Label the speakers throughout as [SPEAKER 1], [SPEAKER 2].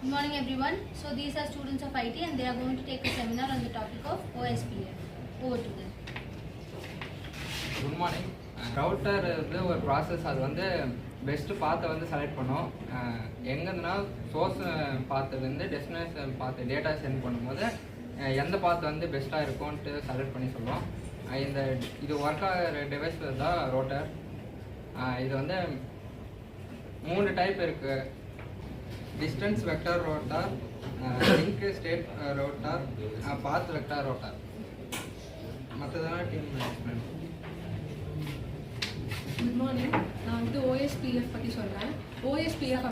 [SPEAKER 1] Good morning everyone. So these are students of IT and they are going to take a seminar on the topic of OSPF. Over to them.
[SPEAKER 2] Good morning. Router ஒரு process. அது best பாத்தை select பண்ணோம். எங்கேருந்துனா source பாத்துலேருந்து destination பார்த்து data send பண்ணும்போது எந்த பாத்து பெஸ்ட்டாக இருக்கும்ன்ட்டு select பண்ணி சொல்லுவோம். இது ஒர்க் ஆகிற டிவைஸ் தான் ரவுட்டர். இது 3 டைப் இருக்குது. Distance vector router, link state router, path vector router. மற்றதெல்லாம் டீம் மேனேஜ்மெண்ட்.
[SPEAKER 3] Good morning. நான் OSPF பற்றி சொல்கிறேன். OSPF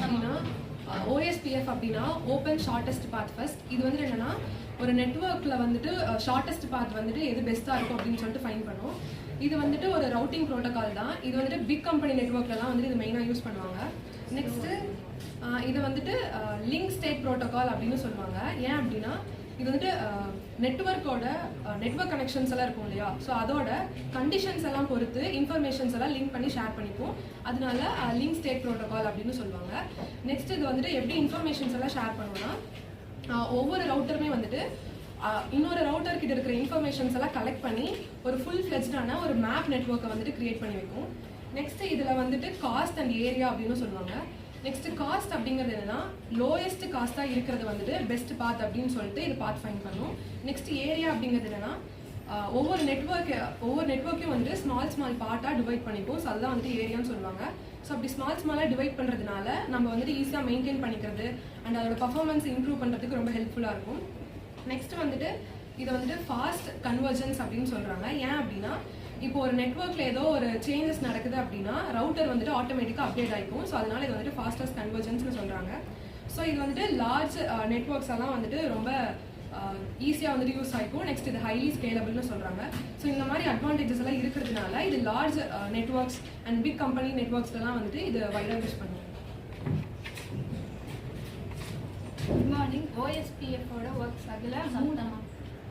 [SPEAKER 3] அப்படின்னா ஓப்பன் ஷார்ட்டஸ்ட் பாத் ஃபர்ஸ்ட். இது என்னென்னா ஒரு நெட்வொர்க்கில் ஷார்ட்டஸ்ட் பாத் எது பெஸ்ட்டாக இருக்கும் அப்படின்னு சொல்லிட்டு ஃபைன் பண்ணும். இது ஒரு ரவுட்டிங் ப்ரோட்டோகால் தான். இது பிக் கம்பெனி நெட்வொர்க்லலாம் இது மெயினாக யூஸ் பண்ணுவாங்க. நெக்ஸ்ட்டு இது லிங்க் ஸ்டேட் ப்ரோட்டோகால் அப்படின்னு சொல்லுவாங்க. ஏன் அப்படின்னா இது நெட்வொர்க் கனெக்ஷன்ஸ் எல்லாம் இருக்கும் இல்லையா, ஸோ அதோட கண்டிஷன்ஸ் எல்லாம் பொறுத்து இன்ஃபர்மேஷன்ஸ் எல்லாம் லிங்க் பண்ணி ஷேர் பண்ணிப்போம். அதனால லிங்க் ஸ்டேட் ப்ரோட்டோகால் அப்படின்னு சொல்லுவாங்க. நெக்ஸ்ட் இது எப்படி இன்ஃபர்மேஷன்ஸ் எல்லாம் ஷேர் பண்ணுவோம்னா, ஒவ்வொரு ரவுட்டருமே இன்னொரு ரவுட்டர் கிட்ட இருக்கிற இன்ஃபர்மேஷன்ஸ் எல்லாம் கலெக்ட் பண்ணி ஒரு ஃபுல் ஃப்ளெஜ்டான ஒரு மேப் நெட்வொர்க்கை கிரியேட் பண்ணி வைக்கும். நெக்ஸ்ட் இதில் காஸ்ட் அண்ட் ஏரியா அப்படின்னு சொல்லுவாங்க. நெக்ஸ்ட் காஸ்ட் அப்படிங்கிறது என்னன்னா லோயஸ்ட் காஸ்டா இருக்கிறது பெஸ்ட் பாத் அப்படின்னு சொல்லிட்டு இது பாத் ஃபைன் பண்ணும். நெக்ஸ்ட் ஏரியா அப்படிங்கிறது என்னன்னா ஒவ்வொரு நெட்வொர்க்கையும் ஸ்மால் பார்ட்டாக டிவைட் பண்ணிப்போம். ஸோ அதுதான் ஏரியான்னு சொல்லுவாங்க. ஸோ அப்படி ஸ்மாலாக டிவைட் பண்ணுறதுனால நம்ம ஈஸியாக மெயின்டைன் பண்ணிக்கிறது அண்ட் அதோட பர்ஃபார்மன்ஸ் இம்ப்ரூவ் பண்ணுறதுக்கு ரொம்ப ஹெல்ப்ஃபுல்லாக இருக்கும். நெக்ஸ்ட் இதை ஃபாஸ்ட் கன்வர்ஜன்ஸ் அப்படின்னு சொல்கிறாங்க. ஏன் அப்படின்னா இப்போ ஒரு நெட்வொர்க்கில் ஏதோ ஒரு சேஞ்சஸ் நடக்குது அப்படின்னா ரவுட்டர் ஆட்டோமேட்டிக்காக அப்டேட் ஆகிக்கும். ஸோ அதனால இது ஃபாஸ்டஸ்ட் கன்வர்ஜன்ஸ்னு சொல்கிறாங்க. ஸோ இது லார்ஜ் நெட்வொர்க்ஸ் எல்லாம் ரொம்ப ஈஸியாக யூஸ் ஆகிக்கும். நெக்ஸ்ட் இது ஹைலி ஸ்கேலபிள்னு சொல்கிறாங்க. ஸோ இந்த மாதிரி அட்வான்டேஜஸ் எல்லாம் இருக்கிறதுனால இது large networks and big company நெட்வொர்க்ஸ்லாம் இது வைடாக யூஸ் பண்ணுவாங்க.
[SPEAKER 4] Good morning. OSPF-ஓட ஒர்க்ஸ்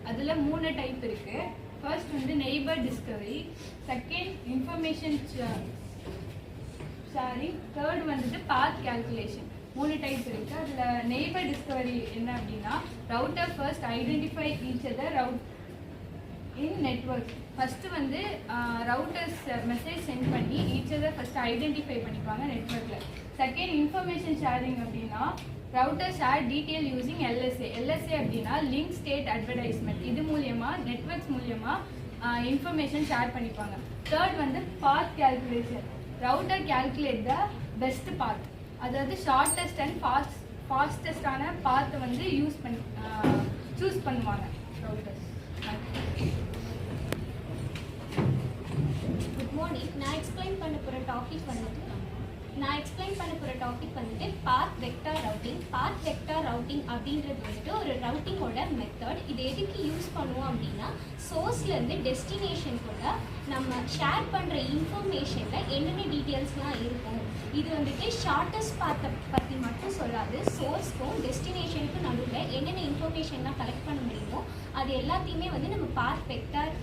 [SPEAKER 4] அதில் 3 டைப் இருக்குது. First neighbour discovery, second information sharing, third path calculation. 3 type இருக்குது. அதில் நெய்பர் டிஸ்கவரி என்ன அப்படின்னா router first identify each other in network. First routers message sent பண்ணி ஈச் அதர் ஃபஸ்ட்டு ஐடென்டிஃபை பண்ணிப்பாங்க நெட்வொர்க்கில். செகண்ட் இன்ஃபர்மேஷன் ஷேரிங் அப்படின்னா router share detail using LSA அப்படின்னா link state advertisement. இது மூலியமாக நெட்வொர்க்ஸ் மூலியமாக இன்ஃபர்மேஷன் ஷேர் பண்ணிப்பாங்க. Third path calculation. Router calculate the best path, அதாவது ஷார்ட்டஸ்ட் அண்ட் ஃபாஸ்டஸ்டான பாத்தை சூஸ் பண்ணுவாங்க ரவுட்டர்ஸ்.
[SPEAKER 1] Good morning. நான் எக்ஸ்பிளைன் பண்ண போகிற topic path vector routing. Path vector routing அப்படின்றது ஒரு ரவுட்டிங்கோட மெத்தட். இது எதுக்கு யூஸ் பண்ணுவோம் அப்படின்னா சோர்ஸ்லேருந்து டெஸ்டினேஷனுக்குள்ள நம்ம ஷேர் பண்ணுற இன்ஃபர்மேஷனில் என்னென்ன டீட்டெயில்ஸ்லாம் இருக்கும். இது ஷார்ட்டஸ்ட் பாத்தை பற்றி மட்டும் சொல்லாது, சோர்ஸ்க்கும் டெஸ்டினேஷனுக்கும் நடுவில் என்னென்ன இன்ஃபர்மேஷன்லாம் கலெக்ட் பண்ண முடியுமோ அது எல்லாத்தையுமே நம்ம பாத் வெக்டார்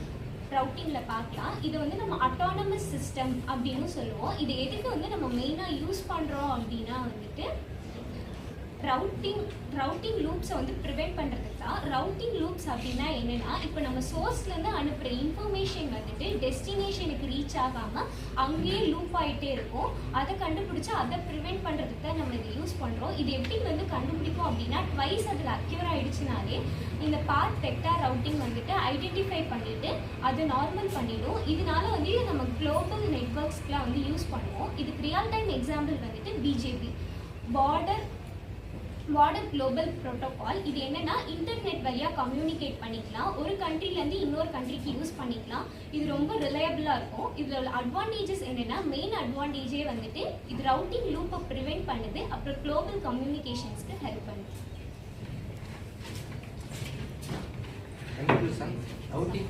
[SPEAKER 1] ரவுட்டிங்கில் பார்க்கலாம். இது நம்ம அட்டானமஸ் சிஸ்டம் அப்படின்னு சொல்லுவோம். இது எதுக்கு நம்ம மெயினாக யூஸ் பண்ணுறோம் அப்படின்னா ரவுட்டிங் லூப்ஸை ப்ரிவெண்ட் பண்ணுறதுக்கு தான். ரவுட்டிங் லூப்ஸ் அப்படின்னா என்னென்னா இப்போ நம்ம சோர்ஸ்லேருந்து அனுப்புகிற இன்ஃபர்மேஷன் டெஸ்டினேஷனுக்கு ரீச் ஆகாமல் அங்கேயே லூப் ஆகிட்டே இருக்கும். அதை கண்டுபிடிச்சி அதை ப்ரிவெண்ட் பண்ணுறதுக்கு தான் நம்ம இதை யூஸ் பண்ணுறோம். இது எப்படி கண்டுபிடிக்கும் அப்படின்னா ட்வைஸ் அதில் அக்யூர் ஆகிடுச்சுனாலே இந்த பாத் வெக்டார் ரவுட்டிங் ஐடென்டிஃபை பண்ணிவிட்டு அதை நார்மல் பண்ணிடும். இதனால நம்ம குளோபல் நெட்வொர்க்ஸ்க்குலாம் யூஸ் பண்ணுவோம். இதுக்கு real time example BGP, border global protocol. இது என்னென்னா இன்டர்நெட் வழியாக கம்யூனிகேட் பண்ணிக்கலாம். ஒரு கண்ட்ரிலேருந்து இன்னொரு கண்ட்ரிக்கு யூஸ் பண்ணிக்கலாம். இது ரொம்ப ரிலையபிளாக இருக்கும். இதில் உள்ள அட்வான்டேஜஸ் என்னென்னா மெயின் அட்வான்டேஜே இது ரவுட்டிங் லூப்பை ப்ரிவெண்ட் பண்ணுது, அப்புறம் குளோபல் கம்யூனிகேஷன்ஸ்க்கு ஹெல்ப் பண்ணுது.
[SPEAKER 2] Routing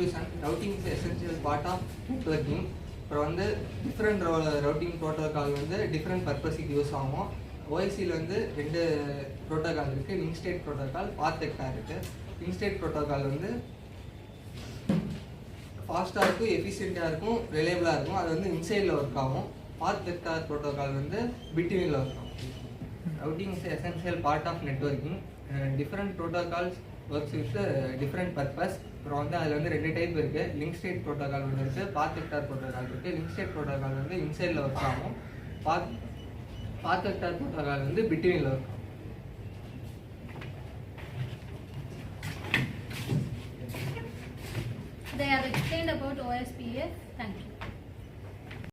[SPEAKER 2] is an essential part of networking. அப்புறம் டிஃப்ரெண்ட் ரவுட்டிங் ப்ரோட்டோகால் டிஃப்ரெண்ட் பர்பஸுக்கு யூஸ் ஆகும். OSCயில் 2 ப்ரோட்டோகால் இருக்குது. Link state protocol, path vector இருக்குது. லிங்க் ஸ்டேட் ப்ரோட்டோகால் ஃபாஸ்ட்டாக இருக்கும், எஃபிஷியண்ட்டாக இருக்கும், ரிலையபிளாக இருக்கும். அது இன்சைடில் ஒர்க் ஆகும். பாத் வெக்டார் ப்ரோட்டோகால் பிட்வீனில் ஒர்க் ஆகும். Routing is an essential part of networking. Different protocols works with different purpose. அப்புறம் வந்து அதில் வந்து 2 டைப் இருக்குது. லிங்க் ஸ்டேட் ப்ரோட்டோகால் ஒன்று இருக்குது, பாத் வெக்டார் ப்ரோட்டோகால் இருக்குது. லிங்க் ஸ்டேட் ப்ரோட்டோகால் வந்து இன்சைடில் ஒர்க் ஆகும், பாத் வெக்டார் ப்ரோட்டோகால் வந்து பிட்வீனில் ஒர்க் ஆகும்.
[SPEAKER 5] They have explained about OSPF. Thank you.